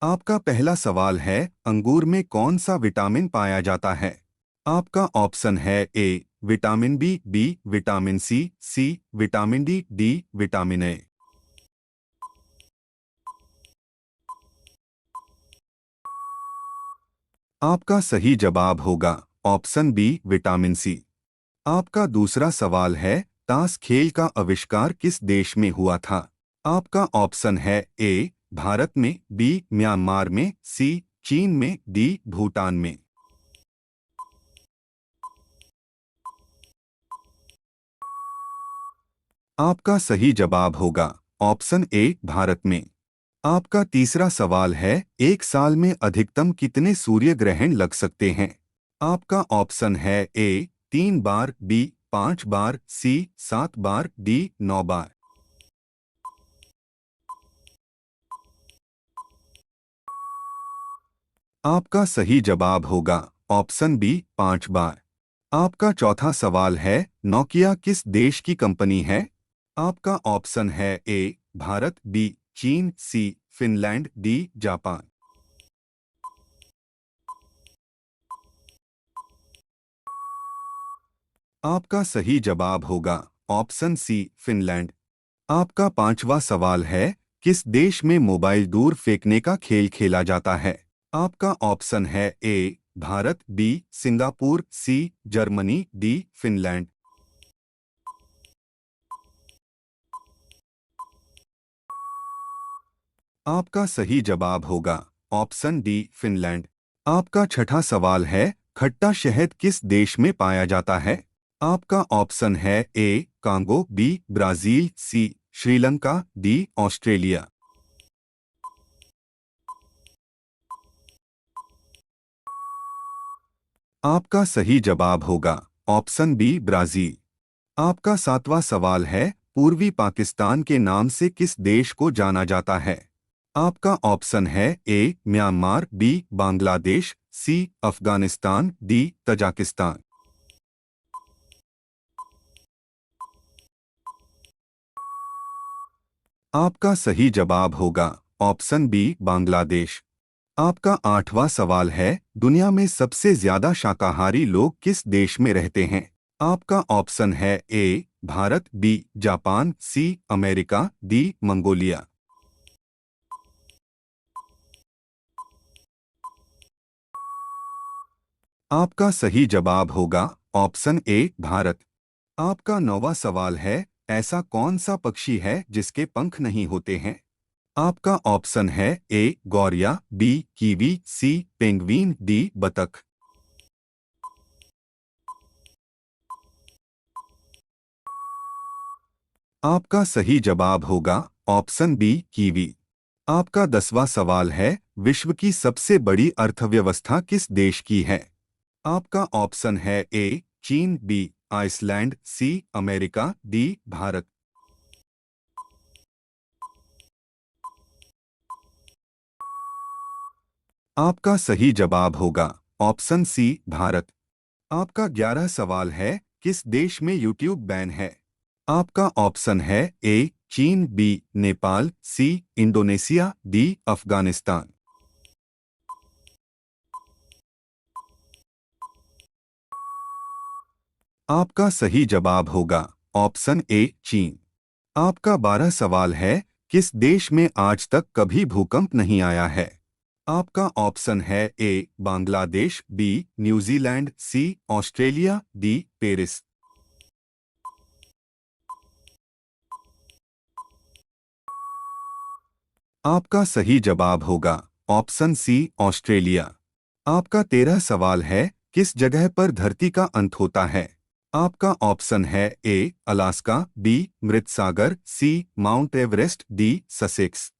आपका पहला सवाल है, अंगूर में कौन सा विटामिन पाया जाता है? आपका ऑप्शन है A vitamin B, B vitamin C vitamin D, D vitamin A. आपका सही जवाब होगा ऑप्शन बी विटामिन सी। आपका दूसरा सवाल है, ताश खेल का आविष्कार किस देश में हुआ था? आपका ऑप्शन है ए भारत में, बी म्यांमार में, सी चीन में, डी भूटान में। आपका सही जवाब होगा ऑप्शन ए भारत में। आपका तीसरा सवाल है, एक साल में अधिकतम कितने सूर्य ग्रहण लग सकते हैं? आपका ऑप्शन है ए 3 बार, बी 5 बार, सी 7 बार, डी 9 बार। आपका सही जवाब होगा ऑप्शन बी 5 बार। आपका चौथा सवाल है, नोकिया किस देश की कंपनी है? आपका ऑप्शन है ए भारत, बी चीन, सी फिनलैंड, डी जापान। आपका सही जवाब होगा ऑप्शन सी फिनलैंड। आपका पांचवा सवाल है, किस देश में मोबाइल दूर फेंकने का खेल खेला जाता है? आपका ऑप्शन है A Bharat, B Singapore, C Germany, D Finland. आपका सही जवाब होगा ऑप्शन डी फिनलैंड। आपका छठा सवाल है, खट्टा शहद किस देश में पाया जाता है? आपका ऑप्शन है ए कांगो, बी ब्राजील, सी श्रीलंका, डी ऑस्ट्रेलिया। आपका सही जवाब होगा ऑप्शन बी ब्राजील। आपका सातवां सवाल है, पूर्वी पाकिस्तान के नाम से किस देश को जाना जाता है? आपका ऑप्शन है ए म्यांमार, बी बांग्लादेश, सी अफगानिस्तान, डी तजाकिस्तान। आपका सही जवाब होगा ऑप्शन बी बांग्लादेश। आपका आठवां सवाल है, दुनिया में सबसे ज्यादा शाकाहारी लोग किस देश में रहते हैं? आपका ऑप्शन है A Bharat, B Japan, C America, D Mongolia. आपका सही जवाब होगा ऑप्शन ए भारत। आपका नौवां सवाल है, ऐसा कौन सा पक्षी है जिसके पंख नहीं होते हैं? आपका ऑप्शन है ए गौरिया, बी कीवी, सी पेंगुइन, डी बतख। आपका सही जवाब होगा ऑप्शन बी कीवी। आपका 10वां सवाल है, विश्व की सबसे बड़ी अर्थव्यवस्था किस देश की है? आपका ऑप्शन है ए चीन, B Iceland, C America, D Bharat. आपका सही जवाब होगा ऑप्शन सी भारत। आपका 11 सवाल है, किस देश में यूट्यूब बैन है? आपका ऑप्शन है ए चीन, B Nepal, C Indonesia, D Afghanistan. आपका सही जवाब होगा ऑप्शन ए चीन। आपका 12 सवाल है, किस देश में आज तक कभी भूकंप नहीं आया है? आपका ऑप्शन है ए बांग्लादेश, बी न्यूजीलैंड, सी ऑस्ट्रेलिया, डी पेरिस। आपका सही जवाब होगा ऑप्शन सी ऑस्ट्रेलिया। आपका 13 सवाल है, किस जगह पर धरती का अंत होता है? आपका ऑप्शन है ए अलास्का, बी मृतसागर, सी माउंट एवरेस्ट, डी ससेक्स।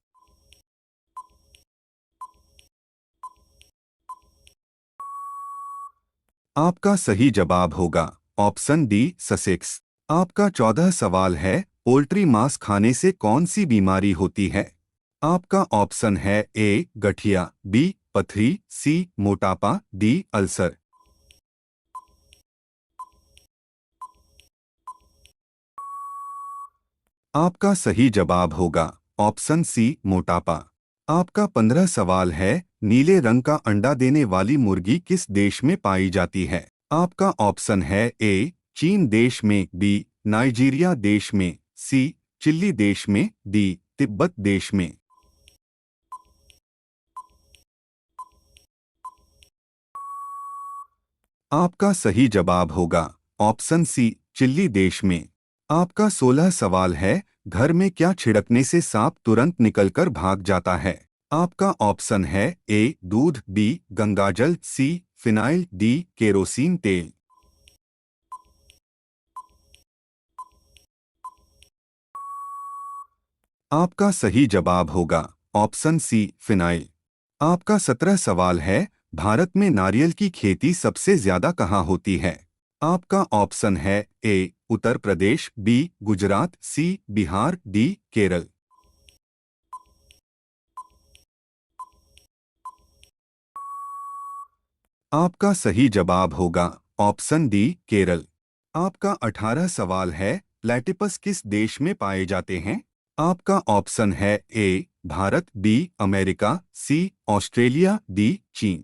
आपका सही जवाब होगा ऑप्शन डी ससेक्स। आपका 14 सवाल है, पोल्ट्री मांस खाने से कौन सी बीमारी होती है? आपका ऑप्शन है ए गठिया, बी पथरी, सी मोटापा, डी अल्सर। आपका सही जवाब होगा ऑप्शन सी मोटापा। आपका 15 सवाल है, नीले रंग का अंडा देने वाली मुर्गी किस देश में पाई जाती है? आपका ऑप्शन है ए चीन देश में, बी नाइजीरिया देश में, सी चिली देश में, डी तिब्बत देश में। आपका सही जवाब होगा ऑप्शन सी चिली देश में। आपका 16 सवाल है, घर में क्या छिड़कने से सांप तुरंत निकलकर भाग जाता है? आपका ऑप्शन है ए दूध, बी गंगाजल, सी फिनाइल, डी केरोसिन तेल। आपका सही जवाब होगा ऑप्शन सी फिनाइल। आपका 17 सवाल है, भारत में नारियल की खेती सबसे ज्यादा कहाँ होती है? आपका ऑप्शन है ए उत्तर प्रदेश, बी गुजरात, सी बिहार, डी केरल। आपका सही जवाब होगा ऑप्शन डी केरल। आपका 18 सवाल है, प्लेटिपस किस देश में पाए जाते हैं? आपका ऑप्शन है A Bharat, B America, C Australia, D चीन।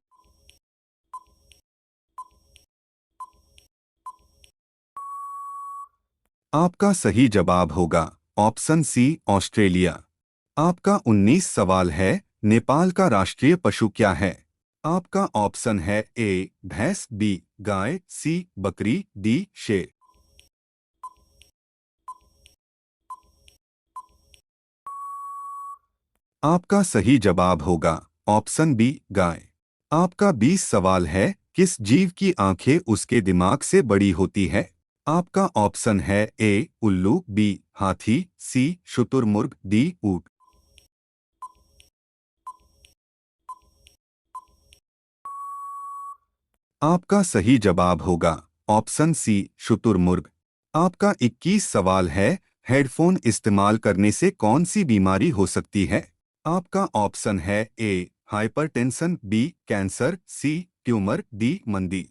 आपका सही जवाब होगा ऑप्शन सी ऑस्ट्रेलिया। आपका 19 सवाल है, नेपाल का राष्ट्रीय पशु क्या है? आपका ऑप्शन है ए भैंस, बी गाय, सी बकरी, डी शेर। आपका सही जवाब होगा ऑप्शन बी गाय। आपका 20 सवाल है, किस जीव की आंखें उसके दिमाग से बड़ी होती है? आपका ऑप्शन है ए उल्लू, बी हाथी, सी शुतुरमुर्ग, डी ऊंट। आपका सही जवाब होगा ऑप्शन सी शुतुरमुर्ग। आपका 21 सवाल है, हेडफोन इस्तेमाल करने से कौन सी बीमारी हो सकती है? आपका ऑप्शन है ए हाइपरटेंशन, बी कैंसर, सी ट्यूमर, डी मंदी।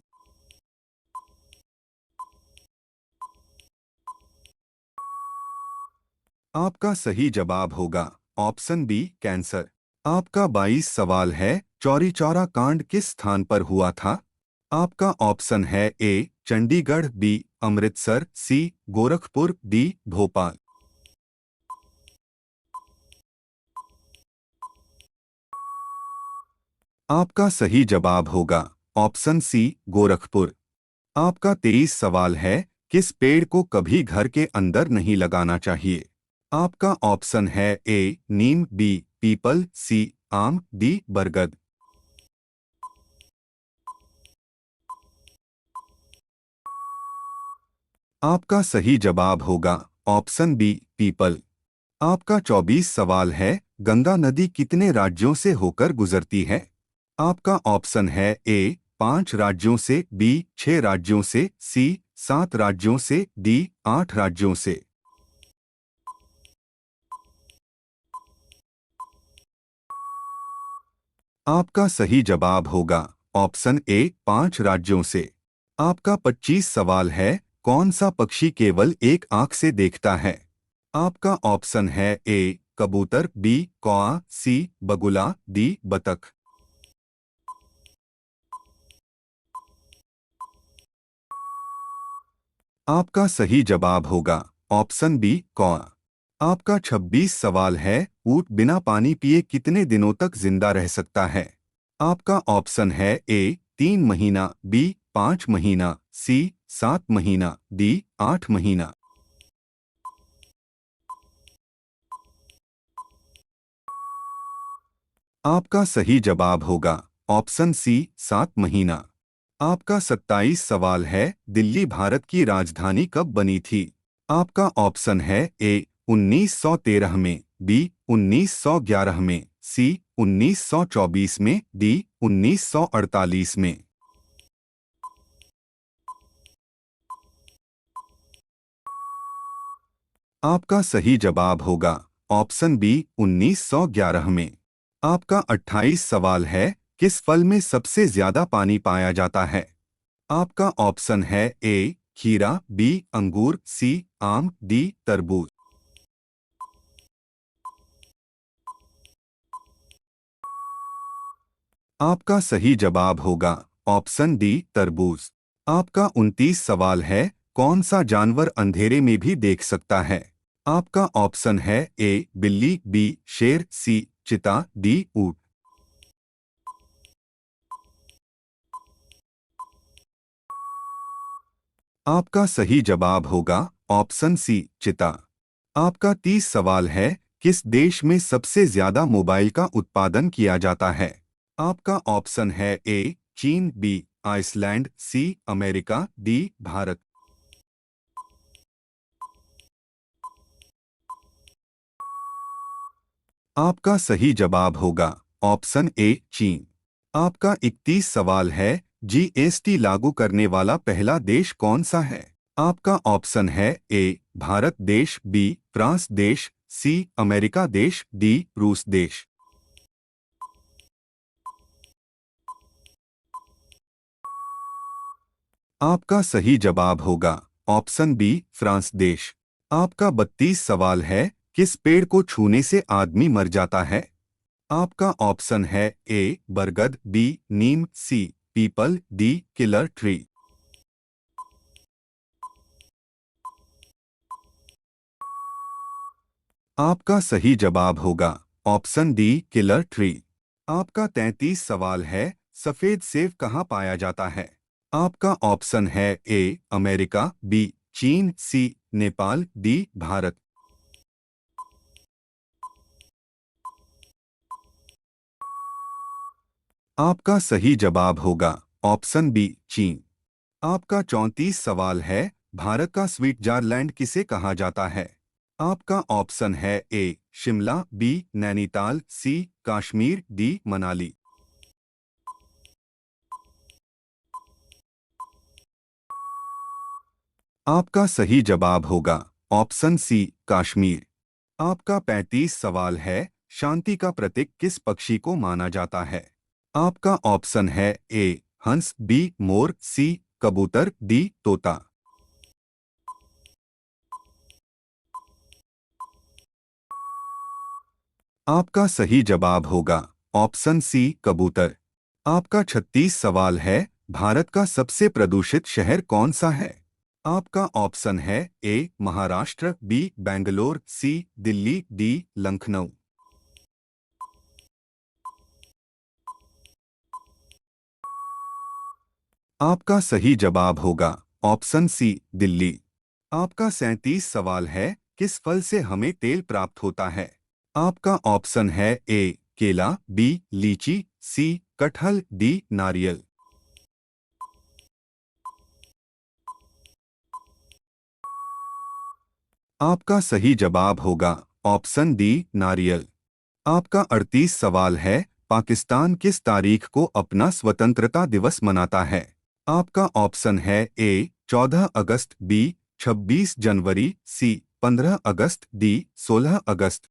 आपका सही जवाब होगा ऑप्शन बी कैंसर। आपका 22 सवाल है, चौरी चौरा कांड किस स्थान पर हुआ था? आपका ऑप्शन है ए चंडीगढ़, बी अमृतसर, सी गोरखपुर, डी भोपाल। आपका सही जवाब होगा ऑप्शन सी गोरखपुर। आपका 23 सवाल है, किस पेड़ को कभी घर के अंदर नहीं लगाना चाहिए? आपका ऑप्शन है ए नीम, बी पीपल, सी आम, डी बरगद। आपका सही जवाब होगा ऑप्शन बी पीपल। आपका 24 सवाल है, गंगा नदी कितने राज्यों से होकर गुजरती है? आपका ऑप्शन है ए 5 राज्यों से, बी 6 राज्यों से, सी 7 राज्यों से, डी 8 राज्यों से। आपका सही जवाब होगा ऑप्शन ए 5 राज्यों से। आपका 25 सवाल है, कौन सा पक्षी केवल एक आंख से देखता है? आपका ऑप्शन है ए कबूतर, बी कौआ, सी बगुला, डी बतख। आपका सही जवाब होगा ऑप्शन बी कौआ। आपका 26 सवाल है, ऊंट बिना पानी पिए कितने दिनों तक जिंदा रह सकता है? आपका ऑप्शन है ए 3 महीना, बी 5 महीना, सी 7 महीना, डी 8 महीना। आपका सही जवाब होगा ऑप्शन सी 7 महीना। आपका 27 सवाल है, दिल्ली भारत की राजधानी कब बनी थी? आपका ऑप्शन है ए 1913 में, बी 1911 में, सी 1924 में, डी 1948 में। आपका सही जवाब होगा ऑप्शन बी 1911 में। आपका 28 सवाल है, किस फल में सबसे ज्यादा पानी पाया जाता है? आपका ऑप्शन है ए खीरा, बी अंगूर, सी आम, डी तरबूज। आपका सही जवाब होगा ऑप्शन डी तरबूज। आपका 29 सवाल है, कौन सा जानवर अंधेरे में भी देख सकता है? आपका ऑप्शन है ए बिल्ली, बी शेर, सी चीता, डी ऊंट। आपका सही जवाब होगा ऑप्शन सी चीता। आपका 30 सवाल है, किस देश में सबसे ज्यादा मोबाइल का उत्पादन किया जाता है? आपका ऑप्शन है ए चीन, B Iceland, C America, D Bharat. आपका सही जवाब होगा ऑप्शन ए चीन। आपका 31 सवाल है, जीएसटी लागू करने वाला पहला देश कौन सा है? आपका ऑप्शन है ए भारत देश, बी फ्रांस देश, सी अमेरिका देश, डी रूस देश। आपका सही जवाब होगा ऑप्शन बी फ्रांस देश। आपका 32 सवाल है, किस पेड़ को छूने से आदमी मर जाता है? आपका ऑप्शन है ए बरगद, बी नीम, सी पीपल, डी किलर ट्री। आपका सही जवाब होगा ऑप्शन डी किलर ट्री। आपका 33 सवाल है, सफेद सेब कहाँ पाया जाता है? आपका ऑप्शन है ए अमेरिका, बी चीन, सी नेपाल, डी भारत। आपका सही जवाब होगा ऑप्शन बी चीन। आपका 34 सवाल है, भारत का स्विट्जरलैंड किसे कहा जाता है? आपका ऑप्शन है ए शिमला, बी नैनीताल, सी कश्मीर, डी मनाली। आपका सही जवाब होगा ऑप्शन सी कश्मीर। आपका 35 सवाल है, शांति का प्रतीक किस पक्षी को माना जाता है? आपका ऑप्शन है ए हंस, बी मोर, सी कबूतर, डी तोता। आपका सही जवाब होगा ऑप्शन सी कबूतर। आपका 36 सवाल है, भारत का सबसे प्रदूषित शहर कौन सा है? आपका ऑप्शन है ए महाराष्ट्र, बी बेंगलोर, सी दिल्ली, डी लखनऊ। आपका सही जवाब होगा ऑप्शन सी दिल्ली। आपका 37 सवाल है, किस फल से हमें तेल प्राप्त होता है? आपका ऑप्शन है ए केला, बी लीची, सी कटहल, डी नारियल। आपका सही जवाब होगा ऑप्शन डी नारियल। आपका 38 सवाल है, पाकिस्तान किस तारीख को अपना स्वतंत्रता दिवस मनाता है? आपका ऑप्शन है ए 14 अगस्त, बी 26 जनवरी, सी 15 अगस्त, डी 16 अगस्त।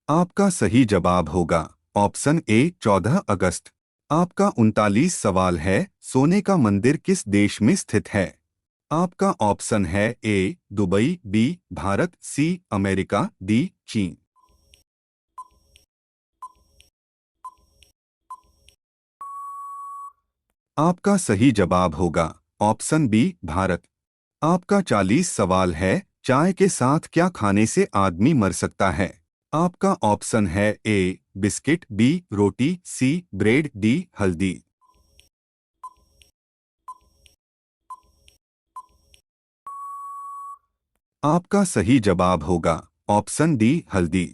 आपका सही जवाब होगा ऑप्शन ए 14 अगस्त। आपका 39 सवाल है, सोने का मंदिर किस देश में स्थित है? आपका ऑप्शन है A Dubai, B Bharat, C America, D चीन। आपका सही जवाब होगा ऑप्शन बी भारत। आपका 40 सवाल है, चाय के साथ क्या खाने से आदमी मर सकता है? आपका ऑप्शन है ए बिस्किट, बी रोटी, सी ब्रेड, डी हल्दी। आपका सही जवाब होगा ऑप्शन डी हल्दी।